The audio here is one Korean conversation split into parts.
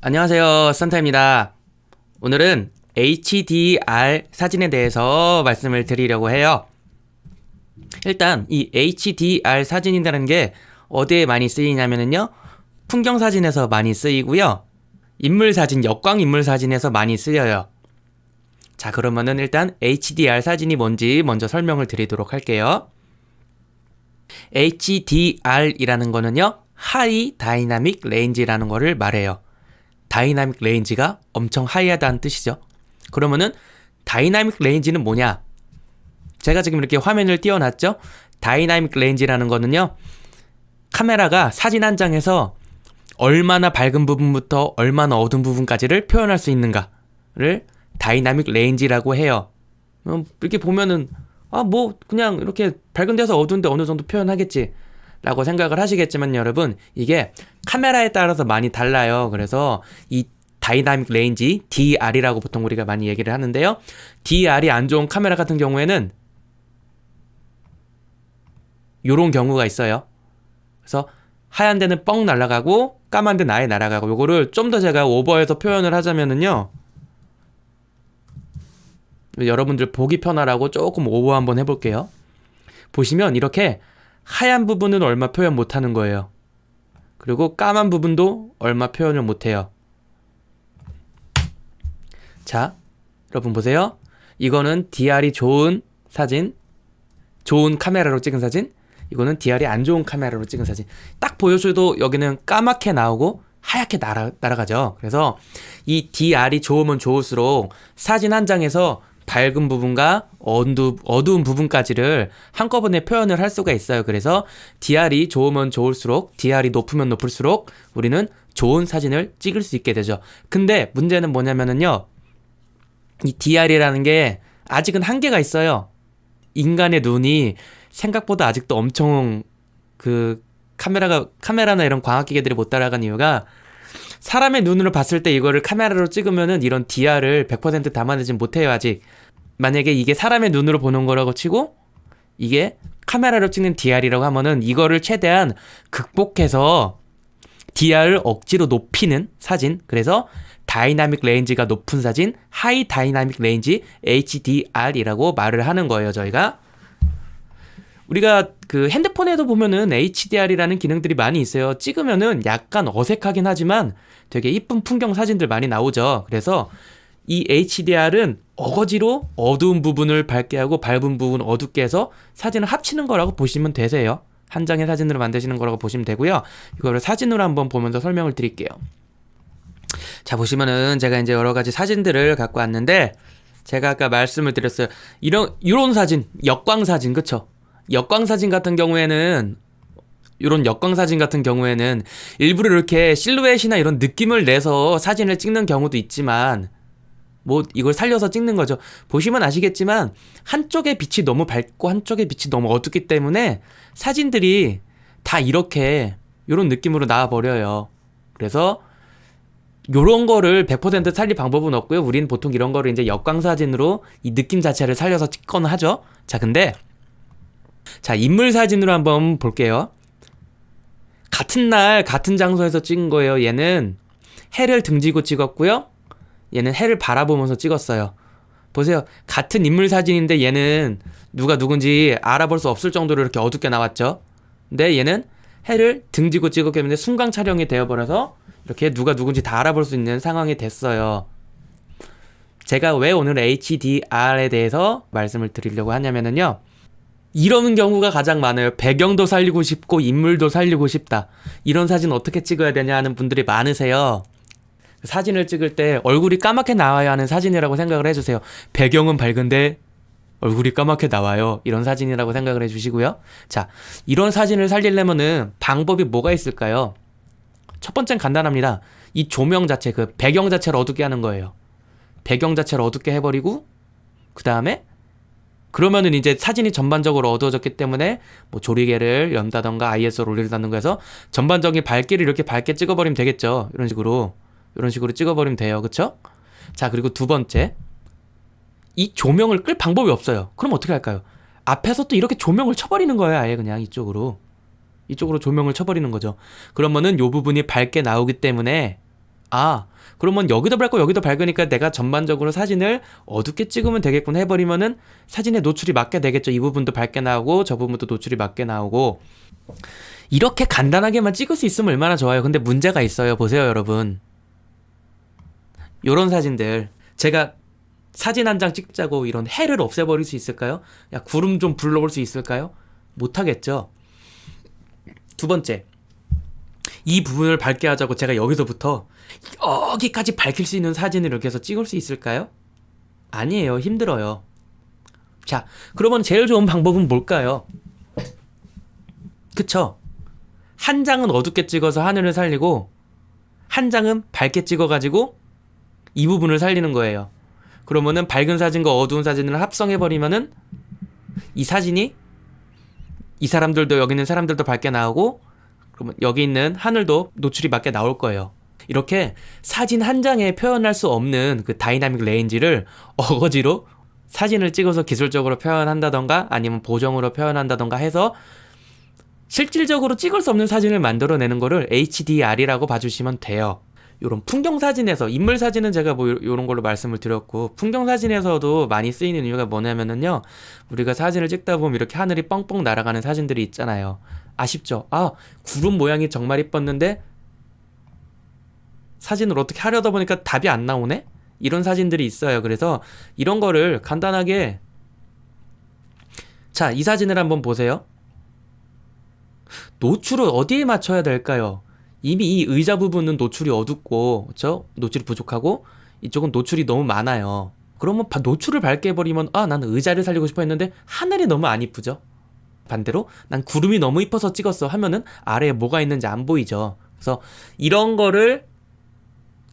안녕하세요, 산타입니다. 오늘은 HDR 사진에 대해서 말씀을 드리려고 해요. 일단 이 HDR 사진이라는 게 어디에 많이 쓰이냐면요, 풍경 사진에서 많이 쓰이고요, 인물 사진, 역광 인물 사진에서 많이 쓰여요. 자, 그러면은 일단 HDR 사진이 뭔지 먼저 설명을 드리도록 할게요. HDR이라는 거는요, 하이 다이나믹 레인지라는 거를 말해요. 다이나믹 레인지가 엄청 하이하다는 뜻이죠. 그러면은 다이나믹 레인지는 뭐냐? 제가 지금 이렇게 화면을 띄워놨죠? 다이나믹 레인지라는 거는요, 카메라가 사진 한 장에서 얼마나 밝은 부분부터 얼마나 어두운 부분까지를 표현할 수 있는가를 다이나믹 레인지라고 해요. 이렇게 보면은 그냥 이렇게 밝은 데서 어두운데 어느 정도 표현하겠지 라고 생각을 하시겠지만, 여러분, 이게 카메라에 따라서 많이 달라요. 그래서 이 다이나믹 레인지, DR이라고 보통 우리가 많이 얘기를 하는데요, DR이 안 좋은 카메라 같은 경우에는 요런 경우가 있어요. 그래서 하얀 데는 뻥 날아가고 까만 데는 아예 날아가고, 요거를 좀 더 제가 오버해서 표현을 하자면은요, 여러분들 보기 편하라고 조금 오버 한번 해볼게요. 보시면 이렇게 하얀 부분은 얼마 표현 못하는 거예요. 그리고 까만 부분도 얼마 표현을 못해요. 자, 여러분 보세요. 이거는 DR이 좋은 사진, 좋은 카메라로 찍은 사진, 이거는 DR이 안 좋은 카메라로 찍은 사진. 딱 보여줘도 여기는 까맣게 나오고 하얗게 날아가죠. 그래서 이 DR이 좋으면 좋을수록 사진 한 장에서 밝은 부분과 어두운 부분까지를 한꺼번에 표현을 할 수가 있어요. 그래서 DR이 좋으면 좋을수록, DR이 높으면 높을수록 우리는 좋은 사진을 찍을 수 있게 되죠. 근데 문제는 뭐냐면은요, 이 DR이라는 게 아직은 한계가 있어요. 인간의 눈이 생각보다 아직도 엄청 카메라나 이런 광학기계들이 못 따라간 이유가, 사람의 눈으로 봤을 때 이거를 카메라로 찍으면은 이런 DR을 100% 담아내지 못해요, 아직. 만약에 이게 사람의 눈으로 보는 거라고 치고 이게 카메라로 찍는 DR이라고 하면은 이거를 최대한 극복해서 DR을 억지로 높이는 사진, 그래서 다이나믹 레인지가 높은 사진, 하이 다이나믹 레인지 HDR이라고 말을 하는 거예요, 저희가. 우리가 핸드폰에도 보면은 HDR이라는 기능들이 많이 있어요. 찍으면은 약간 어색하긴 하지만 되게 이쁜 풍경 사진들 많이 나오죠. 그래서 이 HDR은 어거지로 어두운 부분을 밝게 하고 밝은 부분 어둡게 해서 사진을 합치는 거라고 보시면 되세요. 한 장의 사진으로 만드시는 거라고 보시면 되고요. 이거를 사진으로 한번 보면서 설명을 드릴게요. 자, 보시면은 제가 이제 여러 가지 사진들을 갖고 왔는데, 제가 아까 말씀을 드렸어요. 이런 사진, 역광 사진, 그쵸? 역광 사진 같은 경우에는, 이런 역광 사진 같은 경우에는 일부러 이렇게 실루엣이나 이런 느낌을 내서 사진을 찍는 경우도 있지만, 이걸 살려서 찍는 거죠. 보시면 아시겠지만 한쪽의 빛이 너무 밝고 한쪽의 빛이 너무 어둡기 때문에 사진들이 다 이렇게 이런 느낌으로 나와버려요. 그래서 요런 거를 100% 살릴 방법은 없고요. 우린 보통 이런 거를 이제 역광 사진으로 이 느낌 자체를 살려서 찍거나 하죠. 자, 인물 사진으로 한번 볼게요. 같은 날 같은 장소에서 찍은 거예요. 얘는 해를 등지고 찍었고요, 얘는 해를 바라보면서 찍었어요. 보세요. 같은 인물 사진인데 얘는 누가 누군지 알아볼 수 없을 정도로 이렇게 어둡게 나왔죠. 근데 얘는 해를 등지고 찍었기 때문에 순간 촬영이 되어버려서 이렇게 누가 누군지 다 알아볼 수 있는 상황이 됐어요. 제가 왜 오늘 HDR에 대해서 말씀을 드리려고 하냐면요, 이런 경우가 가장 많아요. 배경도 살리고 싶고 인물도 살리고 싶다. 이런 사진 어떻게 찍어야 되냐 하는 분들이 많으세요. 사진을 찍을 때 얼굴이 까맣게 나와야 하는 사진이라고 생각을 해주세요. 배경은 밝은데 얼굴이 까맣게 나와요. 이런 사진이라고 생각을 해주시고요. 자, 이런 사진을 살리려면은 방법이 뭐가 있을까요? 첫 번째는 간단합니다. 이 조명 자체, 배경 자체를 어둡게 하는 거예요. 배경 자체를 어둡게 해버리고, 그 다음에 그러면은 이제 사진이 전반적으로 어두워졌기 때문에 조리개를 연다던가 ISO를 올린다던가 해서 전반적인 밝기를 이렇게 밝게 찍어버리면 되겠죠. 이런 식으로 찍어버리면 돼요. 그쵸? 자, 그리고 두 번째, 이 조명을 끌 방법이 없어요. 그럼 어떻게 할까요? 앞에서 또 이렇게 조명을 쳐버리는 거예요. 아예 그냥 이쪽으로 조명을 쳐버리는 거죠. 그러면은 요 부분이 밝게 나오기 때문에 아, 그러면 여기도 밝고 여기도 밝으니까 내가 전반적으로 사진을 어둡게 찍으면 되겠구나 해버리면은 사진에 노출이 맞게 되겠죠. 이 부분도 밝게 나오고 저 부분도 노출이 맞게 나오고. 이렇게 간단하게만 찍을 수 있으면 얼마나 좋아요. 근데 문제가 있어요. 보세요, 여러분. 요런 사진들 제가 사진 한 장 찍자고 이런 해를 없애버릴 수 있을까요? 야, 구름 좀 불러올 수 있을까요? 못하겠죠. 두 번째, 이 부분을 밝게 하자고 제가 여기서부터 여기까지 밝힐 수 있는 사진을 이렇게 해서 찍을 수 있을까요? 아니에요. 힘들어요. 자, 그러면 제일 좋은 방법은 뭘까요? 그쵸? 한 장은 어둡게 찍어서 하늘을 살리고 한 장은 밝게 찍어가지고 이 부분을 살리는 거예요. 그러면은 밝은 사진과 어두운 사진을 합성해버리면은 이 사진이 이 사람들도 여기 있는 사람들도 밝게 나오고 그러면 여기 있는 하늘도 노출이 맞게 나올 거예요. 이렇게 사진 한 장에 표현할 수 없는 그 다이나믹 레인지를 어거지로 사진을 찍어서 기술적으로 표현한다던가 아니면 보정으로 표현한다던가 해서 실질적으로 찍을 수 없는 사진을 만들어내는 거를 HDR이라고 봐주시면 돼요. 요런 풍경 사진에서, 인물 사진은 제가 뭐 요런 걸로 말씀을 드렸고, 풍경 사진에서도 많이 쓰이는 이유가 뭐냐면은요, 우리가 사진을 찍다 보면 이렇게 하늘이 뻥뻥 날아가는 사진들이 있잖아요. 아쉽죠? 아, 구름 모양이 정말 이뻤는데 사진을 어떻게 하려다 보니까 답이 안 나오네? 이런 사진들이 있어요. 그래서 이런 거를 간단하게, 자, 이 사진을 한번 보세요. 노출을 어디에 맞춰야 될까요? 이미 이 의자 부분은 노출이 어둡고, 그쵸? 노출이 부족하고, 이쪽은 노출이 너무 많아요. 그러면 노출을 밝게 해버리면, 아, 나는 의자를 살리고 싶어 했는데, 하늘이 너무 안 이쁘죠? 반대로, 난 구름이 너무 이뻐서 찍었어 하면은, 아래에 뭐가 있는지 안 보이죠? 그래서, 이런 거를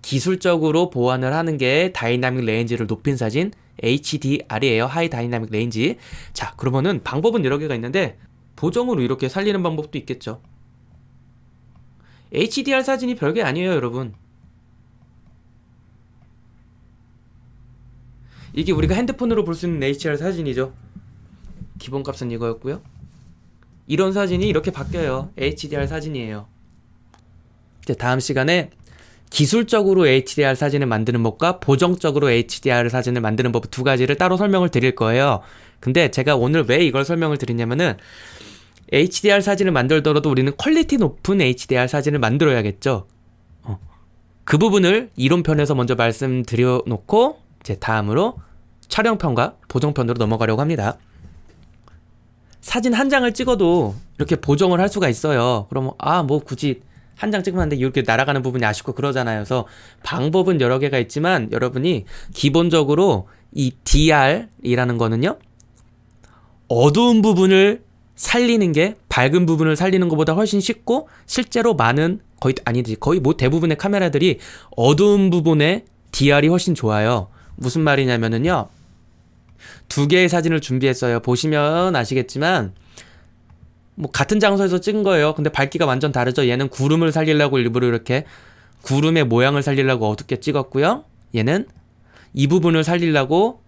기술적으로 보완을 하는 게 다이나믹 레인지를 높인 사진, HDR이에요. 하이 다이나믹 레인지. 자, 그러면은 방법은 여러 개가 있는데, 보정으로 이렇게 살리는 방법도 있겠죠. HDR 사진이 별게 아니에요, 여러분. 이게 우리가 핸드폰으로 볼 수 있는 HDR 사진이죠. 기본값은 이거였고요. 이런 사진이 이렇게 바뀌어요. HDR 사진이에요. 이제 다음 시간에 기술적으로 HDR 사진을 만드는 법과 보정적으로 HDR 사진을 만드는 법 두 가지를 따로 설명을 드릴 거예요. 근데 제가 오늘 왜 이걸 설명을 드리냐면은 HDR 사진을 만들더라도 우리는 퀄리티 높은 HDR 사진을 만들어야겠죠. 그 부분을 이론편에서 먼저 말씀드려 놓고 이제 다음으로 촬영편과 보정편으로 넘어가려고 합니다. 사진 한 장을 찍어도 이렇게 보정을 할 수가 있어요. 그러면 뭐 굳이 한 장 찍으면 안 돼. 이렇게 날아가는 부분이 아쉽고 그러잖아요. 그래서 방법은 여러 개가 있지만 여러분이 기본적으로 이 DR이라는 거는요, 어두운 부분을 살리는 게 밝은 부분을 살리는 것보다 훨씬 쉽고, 실제로 많은 거의 뭐 대부분의 카메라들이 어두운 부분에 DR이 훨씬 좋아요. 무슨 말이냐면은요, 두 개의 사진을 준비했어요. 보시면 아시겠지만 뭐 같은 장소에서 찍은 거예요. 근데 밝기가 완전 다르죠. 얘는 구름을 살리려고 일부러 이렇게 구름의 모양을 살리려고 어둡게 찍었고요. 얘는 이 부분을 살리려고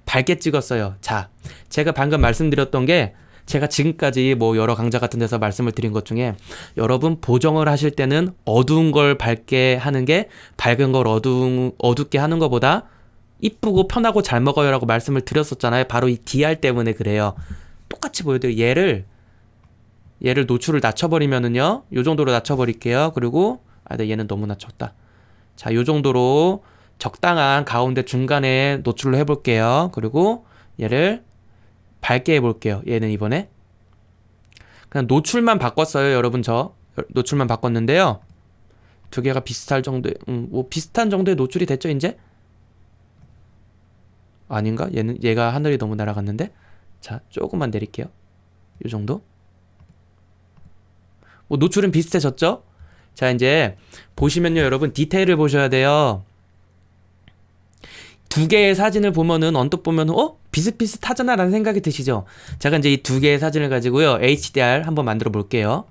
밝게 찍었어요. 자, 제가 방금 말씀드렸던 게, 제가 지금까지 뭐 여러 강좌 같은 데서 말씀을 드린 것 중에, 여러분 보정을 하실 때는 어두운 걸 밝게 하는 게 밝은 걸 어둡게 하는 것보다 이쁘고 편하고 잘 먹어요 라고 말씀을 드렸었잖아요. 바로 이 DR 때문에 그래요. 똑같이 보여드려요. 얘를 노출을 낮춰버리면은요, 요 정도로 낮춰버릴게요. 그리고 얘는 너무 낮췄다. 자, 요 정도로 적당한 가운데 중간에 노출로 해볼게요. 그리고 얘를 밝게 해볼게요. 얘는 이번에 그냥 노출만 바꿨어요. 여러분, 저 노출만 바꿨는데요, 두 개가 비슷할 정도의 뭐 비슷한 정도의 노출이 됐죠. 이제 아닌가? 얘가 하늘이 너무 날아갔는데. 자, 조금만 내릴게요. 요 정도. 뭐 노출은 비슷해졌죠. 자, 이제 보시면요, 여러분 디테일을 보셔야 돼요. 두 개의 사진을 보면은 언뜻 보면은 비슷비슷하잖아 라는 생각이 드시죠. 제가 이제 이 두 개의 사진을 가지고요, HDR 한번 만들어 볼게요.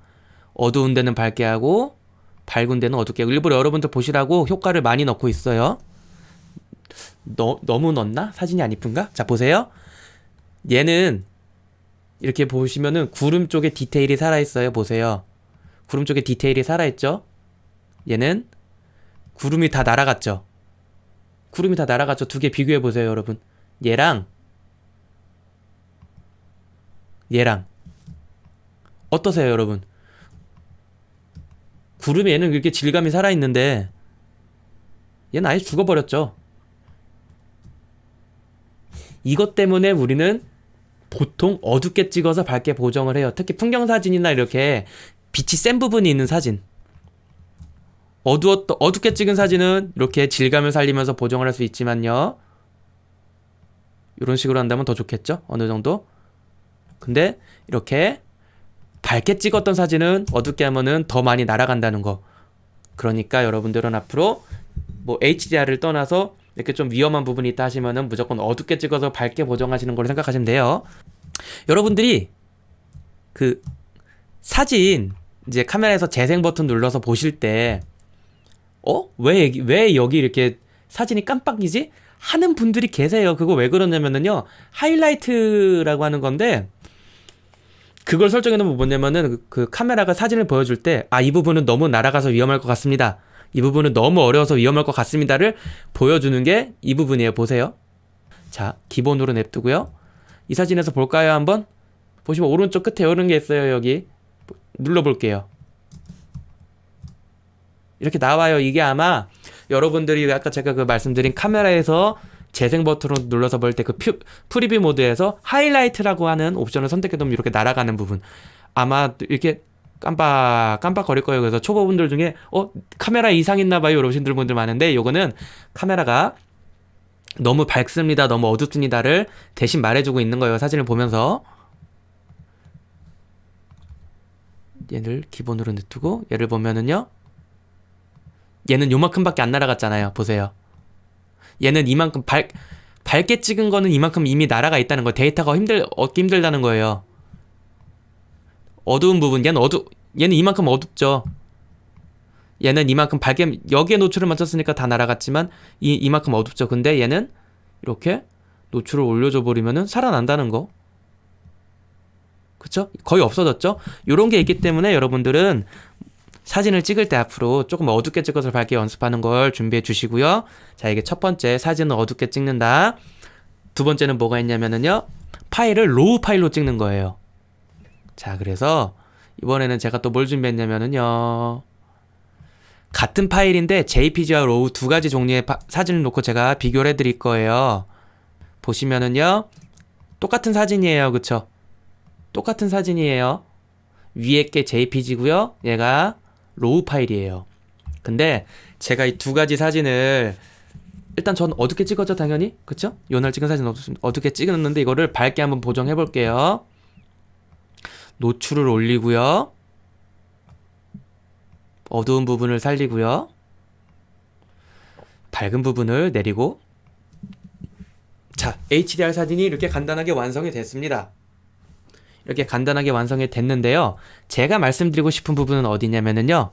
어두운 데는 밝게 하고 밝은 데는 어둡게 하고, 일부러 여러분들 보시라고 효과를 많이 넣고 있어요. 너무 넣었나? 사진이 안 이쁜가? 자, 보세요. 얘는 이렇게 보시면은 구름 쪽에 디테일이 살아있어요. 보세요. 구름 쪽에 디테일이 살아있죠. 얘는 구름이 다 날아갔죠. 구름이 다 날아갔죠. 두 개 비교해 보세요, 여러분. 얘랑 얘랑 어떠세요, 여러분? 구름이 얘는 이렇게 질감이 살아있는데 얘는 아예 죽어버렸죠. 이것 때문에 우리는 보통 어둡게 찍어서 밝게 보정을 해요. 특히 풍경사진이나 이렇게 빛이 센 부분이 있는 사진. 어둡게 찍은 사진은 이렇게 질감을 살리면서 보정을 할 수 있지만요. 이런 식으로 한다면 더 좋겠죠? 어느 정도? 근데 이렇게 밝게 찍었던 사진은 어둡게 하면은 더 많이 날아간다는 거. 그러니까 여러분들은 앞으로 뭐 HDR을 떠나서 이렇게 좀 위험한 부분이 있다 하시면은 무조건 어둡게 찍어서 밝게 보정하시는 걸로 생각하시면 돼요. 여러분들이 그 사진 이제 카메라에서 재생 버튼 눌러서 보실 때 왜 여기 이렇게 사진이 깜빡이지? 하는 분들이 계세요. 그거 왜 그러냐면은요. 하이라이트라고 하는 건데 그걸 설정해 놓으면 뭐냐면은 그 카메라가 사진을 보여줄 때 이 부분은 너무 날아가서 위험할 것 같습니다. 이 부분은 너무 어려워서 위험할 것 같습니다를 보여주는 게 이 부분이에요. 보세요. 자, 기본으로 냅두고요. 이 사진에서 볼까요? 한번? 보시면 오른쪽 끝에 이런 게 있어요. 여기 눌러볼게요. 이렇게 나와요. 이게 아마 여러분들이 아까 제가 그 말씀드린 카메라에서 재생 버튼으로 눌러서 볼 때 그 프리뷰 모드에서 하이라이트라고 하는 옵션을 선택해두면 이렇게 날아가는 부분 아마 이렇게 깜빡거릴 거예요. 그래서 초보분들 중에 카메라 이상 있나봐요 이러신 분들 많은데 요거는 카메라가 너무 밝습니다, 너무 어둡습니다를 대신 말해주고 있는 거예요. 사진을 보면서 얘를 기본으로 냅두고 얘를 보면은요, 얘는 요만큼밖에 안 날아갔잖아요. 보세요. 얘는 이만큼 밝게 찍은 거는 이만큼 이미 날아가 있다는 거. 데이터가 얻기 힘들다는 거예요. 어두운 부분, 얘는 이만큼 어둡죠. 얘는 이만큼 밝게, 여기에 노출을 맞췄으니까 다 날아갔지만 이만큼 어둡죠. 근데 얘는 이렇게 노출을 올려줘 버리면은 살아난다는 거. 그쵸? 거의 없어졌죠? 요런 게 있기 때문에 여러분들은 사진을 찍을 때 앞으로 조금 어둡게 찍어서 밝게 연습하는 걸 준비해 주시고요. 자, 이게 첫 번째, 사진은 어둡게 찍는다. 두 번째는 뭐가 있냐면은요, 파일을 로우 파일로 찍는 거예요. 자, 그래서 이번에는 제가 또 뭘 준비했냐면은요, 같은 파일인데 JPG와 로우 두 가지 종류의 사진을 놓고 제가 비교를 해드릴 거예요. 보시면은요, 똑같은 사진이에요. 그쵸? 똑같은 사진이에요. 위에 게 JPG고요. 얘가 로우 파일이에요. 근데 제가 이 두 가지 사진을 일단 전 어둡게 찍었죠, 당연히. 그쵸? 요날 찍은 사진 어둡게 찍었는데 이거를 밝게 한번 보정해 볼게요. 노출을 올리고요. 어두운 부분을 살리고요. 밝은 부분을 내리고. 자, HDR 사진이 이렇게 간단하게 완성이 됐습니다. 이렇게 간단하게 완성이 됐는데요. 제가 말씀드리고 싶은 부분은 어디냐면은요,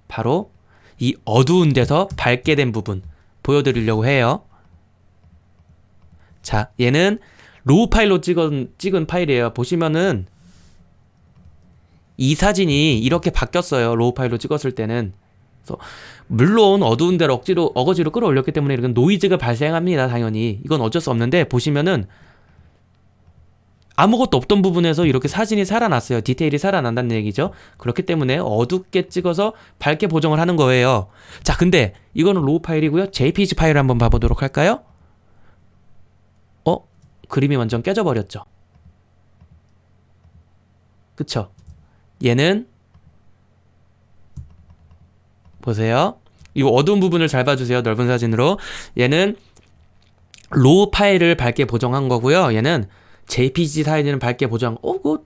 바로 이 어두운 데서 밝게 된 부분 보여드리려고 해요. 자, 얘는 로우 파일로 찍은 파일이에요. 보시면은 이 사진이 이렇게 바뀌었어요. 로우 파일로 찍었을 때는. 그래서 물론 어두운 데를 어거지로 끌어올렸기 때문에 이런 노이즈가 발생합니다. 당연히 이건 어쩔 수 없는데, 보시면은 아무것도 없던 부분에서 이렇게 사진이 살아났어요. 디테일이 살아난다는 얘기죠. 그렇기 때문에 어둡게 찍어서 밝게 보정을 하는 거예요. 자, 근데 이거는 로우 파일이고요. JPG 파일을 한번 봐보도록 할까요? 그림이 완전 깨져버렸죠. 그쵸? 얘는 보세요. 이 어두운 부분을 잘 봐주세요. 넓은 사진으로. 얘는 로우 파일을 밝게 보정한 거고요. 얘는 JPG 사이즈는 밝게 보정. 그거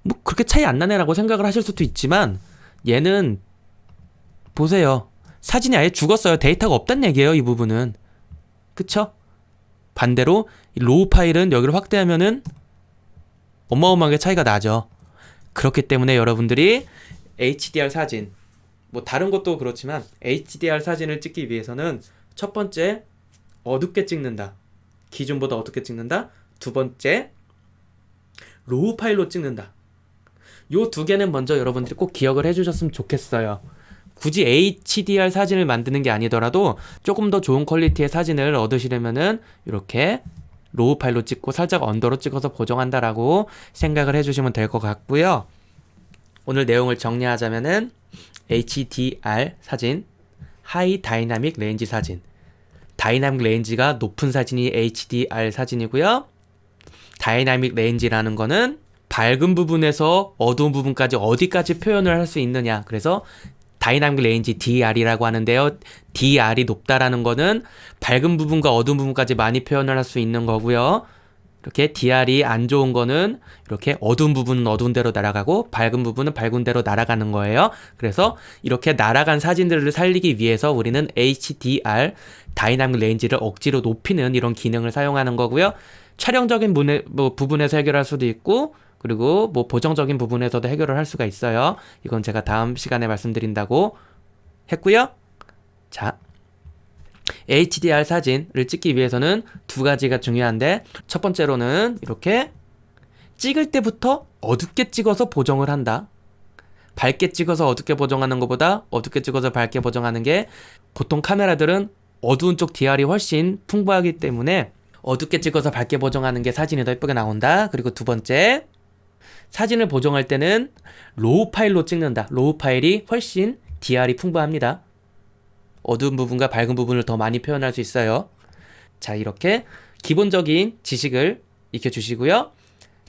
뭐 그렇게 차이 안 나네라고 생각을 하실 수도 있지만, 얘는 보세요. 사진이 아예 죽었어요. 데이터가 없단 얘기예요. 이 부분은. 그쵸? 반대로 이 로우 파일은 여기를 확대하면은 어마어마하게 차이가 나죠. 그렇기 때문에 여러분들이 HDR 사진, 뭐 다른 것도 그렇지만 HDR 사진을 찍기 위해서는 첫 번째, 어둡게 찍는다. 기존보다 어둡게 찍는다. 두 번째, 로우 파일로 찍는다. 요 두 개는 먼저 여러분들이 꼭 기억을 해주셨으면 좋겠어요. 굳이 HDR 사진을 만드는 게 아니더라도 조금 더 좋은 퀄리티의 사진을 얻으시려면은 이렇게 로우 파일로 찍고 살짝 언더로 찍어서 보정한다라고 생각을 해주시면 될 것 같고요. 오늘 내용을 정리하자면은 HDR 사진, 하이 다이나믹 레인지 사진. 다이나믹 레인지가 높은 사진이 HDR 사진이고요. 다이나믹 레인지라는 거는 밝은 부분에서 어두운 부분까지 어디까지 표현을 할 수 있느냐. 그래서 다이나믹 레인지 DR이라고 하는데요. DR이 높다라는 거는 밝은 부분과 어두운 부분까지 많이 표현을 할 수 있는 거고요. 이렇게 DR이 안 좋은 거는 이렇게 어두운 부분은 어두운 대로 날아가고 밝은 부분은 밝은 대로 날아가는 거예요. 그래서 이렇게 날아간 사진들을 살리기 위해서 우리는 HDR, 다이나믹 레인지를 억지로 높이는 이런 기능을 사용하는 거고요. 촬영적인 부분에서 해결할 수도 있고, 그리고 보정적인 부분에서도 해결을 할 수가 있어요. 이건 제가 다음 시간에 말씀드린다고 했고요. 자, HDR 사진을 찍기 위해서는 두 가지가 중요한데, 첫 번째로는 이렇게 찍을 때부터 어둡게 찍어서 보정을 한다. 밝게 찍어서 어둡게 보정하는 것보다 어둡게 찍어서 밝게 보정하는 게, 보통 카메라들은 어두운 쪽 DR이 훨씬 풍부하기 때문에 어둡게 찍어서 밝게 보정하는 게 사진이 더 예쁘게 나온다. 그리고 두 번째, 사진을 보정할 때는 로우 파일로 찍는다. 로우 파일이 훨씬 DR이 풍부합니다. 어두운 부분과 밝은 부분을 더 많이 표현할 수 있어요. 자, 이렇게 기본적인 지식을 익혀주시고요.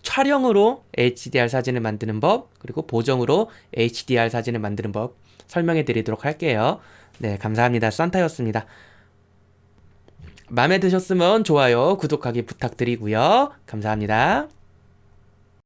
촬영으로 HDR 사진을 만드는 법, 그리고 보정으로 HDR 사진을 만드는 법 설명해 드리도록 할게요. 네, 감사합니다. 산타였습니다. 마음에 드셨으면 좋아요, 구독하기 부탁드리고요. 감사합니다.